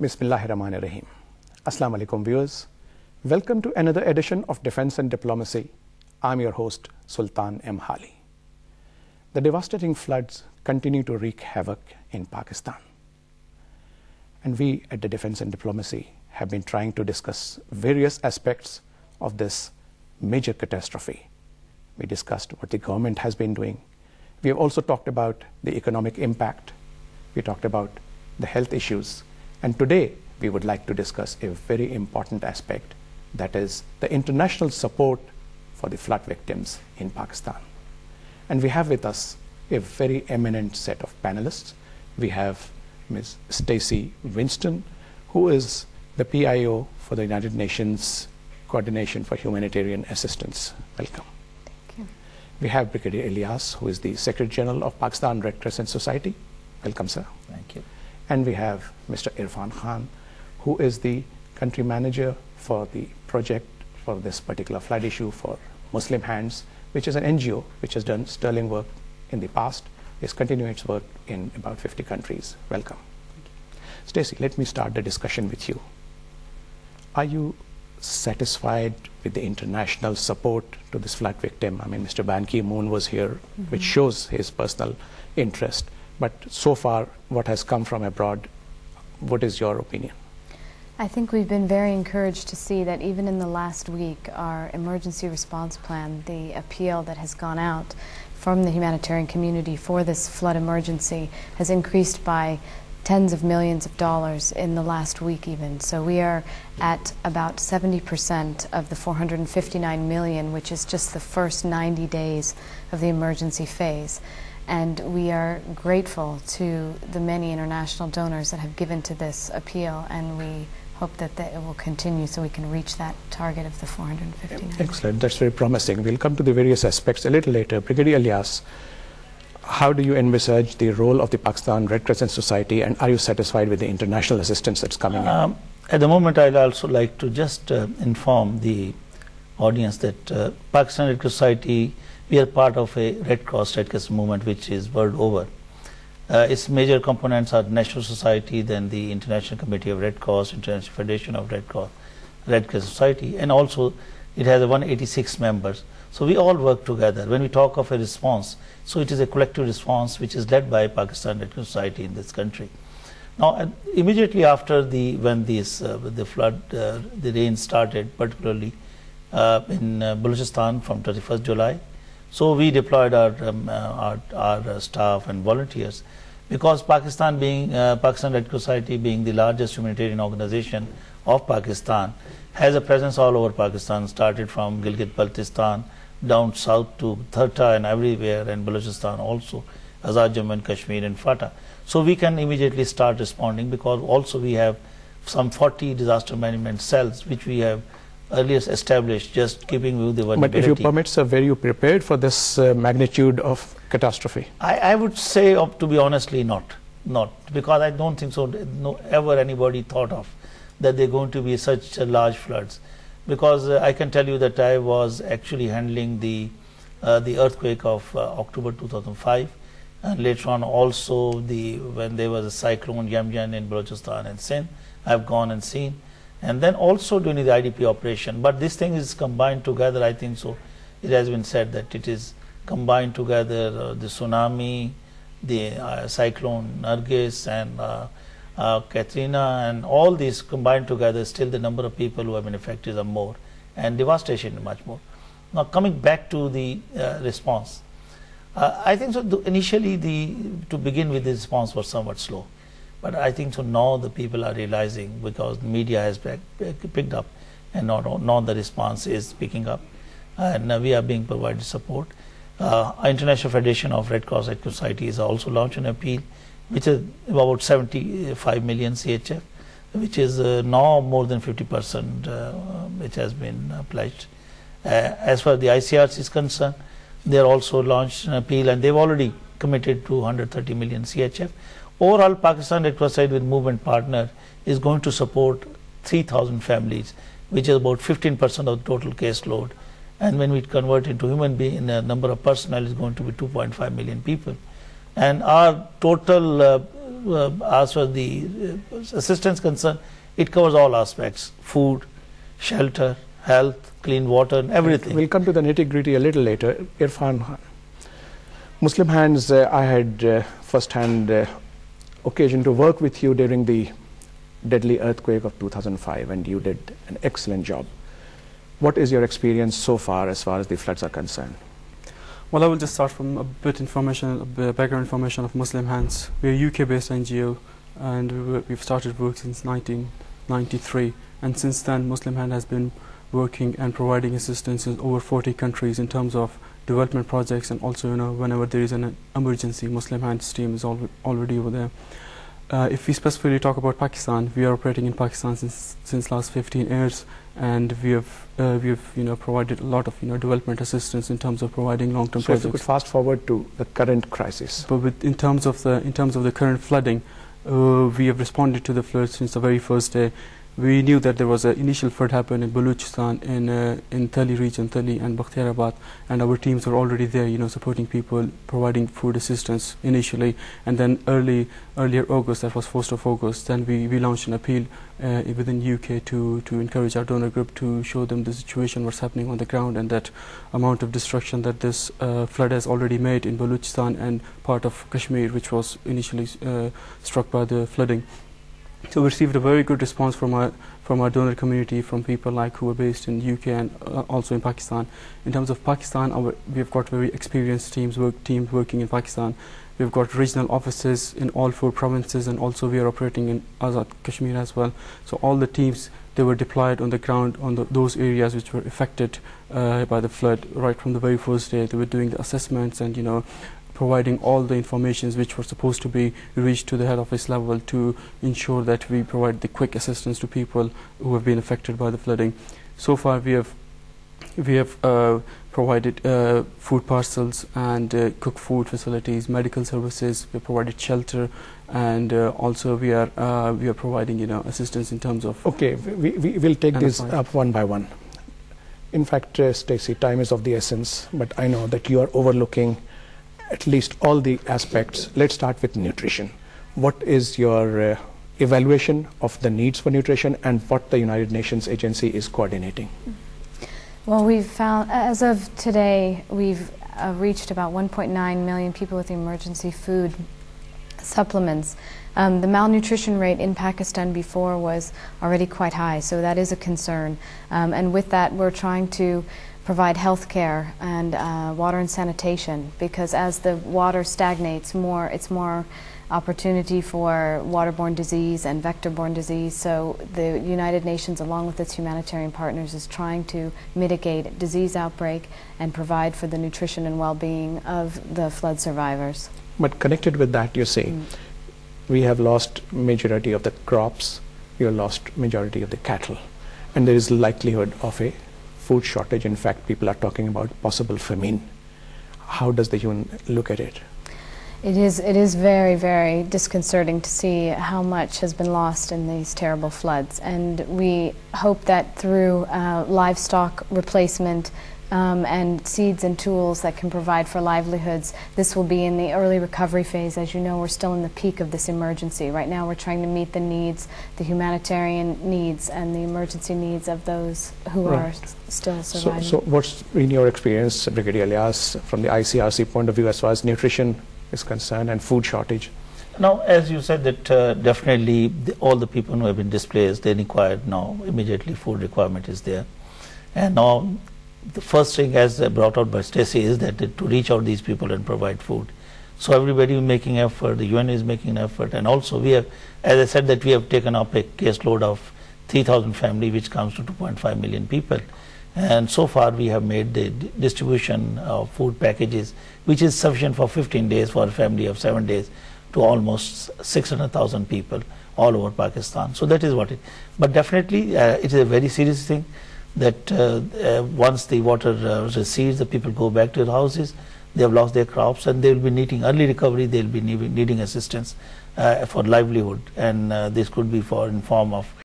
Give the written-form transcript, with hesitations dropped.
Bismillahirrahmanirrahim. Assalamu alaikum viewers. Welcome to another edition of Defense and Diplomacy. I'm your host, Sultan M. Hali. The devastating floods continue to wreak havoc in Pakistan. And we at the Defense and Diplomacy have been trying to discuss various aspects of this major catastrophe. We discussed what the government has been doing. We have also talked about the economic impact. We talked about the health issues. And today, we would like to discuss a very important aspect, that is the international support for the flood victims in Pakistan. And we have with us a very eminent set of panelists. We have Ms. Stacy Winston, who is the PIO for the United Nations Coordination for Humanitarian Assistance. Welcome. Thank you. We have Brigadier Ilyas, who is the Secretary General of Pakistan Red Crescent Society. Welcome, sir. Thank you. And we have Mr. Irfan Khan, who is the country manager for the project for this particular flood issue for Muslim Hands, which is an NGO which has done sterling work in the past, is continuing its work in about 50 countries. Welcome. Stacy, let me start the discussion with you. Are you satisfied with the international support to this flood victim? I mean, Mr. Ban Ki-moon was here, which shows his personal interest. But so far, what has come from abroad, what is your opinion? I think we've been very encouraged to see that even in the last week, our emergency response plan, the appeal that has gone out from the humanitarian community for this flood emergency, has increased by tens of millions of dollars in the last week even. So we are at about 70% of the 459 million, which is just the first 90 days of the emergency phase. And we are grateful to the many international donors that have given to this appeal, and we hope that it will continue so we can reach that target of the 459. Excellent. That's very promising. We'll come to the various aspects a little later. Brigadier Ilyas, how do you envisage the role of the Pakistan Red Crescent Society, and are you satisfied with the international assistance that's coming in? At the moment, I'd also like to just inform the audience that Pakistan Red Crescent Society, we are part of a Red Cross Red Crescent movement which is world over. Its major components are National Society, then the International Committee of Red Cross, International Federation of Red Crescent Society, and also it has 186 members. So we all work together. When we talk of a response, so it is a collective response which is led by Pakistan Red Crescent Society in this country. Now, immediately after when the flood, the rain started, particularly in Balochistan from 31st July, so we deployed our staff and volunteers, because Pakistan Red Crescent Society being the largest humanitarian organization of Pakistan, has a presence all over Pakistan, started from Gilgit-Baltistan down south to Tharta and everywhere, and Balochistan also, Azad Jammu and Kashmir and Fatah. So we can immediately start responding, because also we have some 40 disaster management cells which we have earlier established, just keeping with the vulnerability. But if you permit, sir, were you prepared for this magnitude of catastrophe? I would say, to be honestly, not, because I don't think so. Ever anybody thought of that they're going to be such large floods, because I can tell you that I was actually handling the earthquake of October 2005, and later on also when there was a cyclone Yamjan in Balochistan and Sindh, I've gone and seen. And then also during the IDP operation. But this thing is combined together, I think so. It has been said that it is combined together, the tsunami, the cyclone Nargis and Katrina, and all these combined together, still the number of people who have been affected are more, and devastation is much more. Now coming back to the response, I think so initially to begin with, the response was somewhat slow. But I think so now the people are realizing, because the media has picked up, and now the response is picking up, and we are being provided support. International Federation of Red Cross Red Crescent Society is also launched an appeal, which is about 75 million CHF, which is now more than 50% which has been pledged. As far as the ICRC is concerned, they are also launched an appeal, and they've already committed to 130 million CHF. Overall, Pakistan Red Cross Society with movement partner is going to support 3,000 families, which is about 15% of the total caseload. And when we convert into human being, the number of personnel is going to be 2.5 million people. And our total, as far as the assistance concerned, it covers all aspects: food, shelter, health, clean water, and everything. We'll come to the nitty-gritty a little later. Irfan, Muslim Hands, I had first-hand occasion to work with you during the deadly earthquake of 2005, and you did an excellent job. What is your experience so far as the floods are concerned? Well, I will just start from a bit information, background information of Muslim Hands. We're a UK-based NGO, and we've started work since 1993. And since then, Muslim Hand has been working and providing assistance in over 40 countries in terms of development projects, and also, whenever there is an emergency, Muslim Hands team is already over there. If we specifically talk about Pakistan, we are operating in Pakistan since last 15 years, and we have provided a lot of development assistance in terms of providing long-term projects. So if you could fast forward to the current crisis. But in terms of the current flooding, we have responded to the flood since the very first day. We knew that there was an initial flood happened in Balochistan, in Thali region, Thali and Bakhtiarabad, and our teams were already there, supporting people, providing food assistance initially. And then earlier August, that was 1st of August, then we launched an appeal within UK to encourage our donor group to show them the situation, what's happening on the ground, and that amount of destruction that this flood has already made in Balochistan and part of Kashmir, which was initially struck by the flooding. So we received a very good response from our donor community, from people who are based in UK and also in Pakistan. In terms of Pakistan, we've got very experienced teams working in Pakistan. We've got regional offices in all 4 provinces, and also we are operating in Azad Kashmir as well. So all the teams, they were deployed on the ground on those areas which were affected by the flood right from the very first day. They were doing the assessments and providing all the informations which were supposed to be reached to the head office level to ensure that we provide the quick assistance to people who have been affected by the flooding. So far we have provided food parcels and cooked food facilities, medical services. We have provided shelter, and also we are providing assistance in terms of. Okay, we will take this up one by one. In fact, Stacy, time is of the essence, but I know that you are overlooking at least all the aspects. Let's start with nutrition. What is your evaluation of the needs for nutrition, and what the United Nations agency is coordinating? Well, we've found, as of today, we've reached about 1.9 million people with emergency food supplements. The malnutrition rate in Pakistan before was already quite high, so that is a concern. And with that, we're trying to provide health care and water and sanitation, because as the water stagnates more, it's more opportunity for waterborne disease and vector-borne disease. So the United Nations, along with its humanitarian partners, is trying to mitigate disease outbreak and provide for the nutrition and well-being of the flood survivors. But connected with that, you say, we have lost majority of the crops, we have lost majority of the cattle, and there is likelihood of a food shortage. In fact, people are talking about possible famine. How does the UN look at it? It is very, very disconcerting to see how much has been lost in these terrible floods, and we hope that through livestock replacement and seeds and tools that can provide for livelihoods, this will be in the early recovery phase. As you know, we're still in the peak of this emergency. Right now we're trying to meet the needs, the humanitarian needs and the emergency needs of those who are still surviving. So what's been your experience, Brigadier Ilyas, from the ICRC point of view as far as nutrition is concerned and food shortage? Now, as you said, that definitely all the people who have been displaced, they require now immediately food requirement is there. And now the first thing, as brought out by Stacy, is that to reach out these people and provide food. So everybody is making effort, the UN is making an effort, and also we have, as I said, that we have taken up a caseload of 3,000 family, which comes to 2.5 million people. And so far we have made the distribution of food packages, which is sufficient for 15 days for a family of 7 days, to almost 600,000 people all over Pakistan. So that is what it. But definitely it is a very serious thing that once the water recedes, the people go back to their houses, they have lost their crops, and they will be needing early recovery, they will be needing assistance for livelihood, and this could be in form of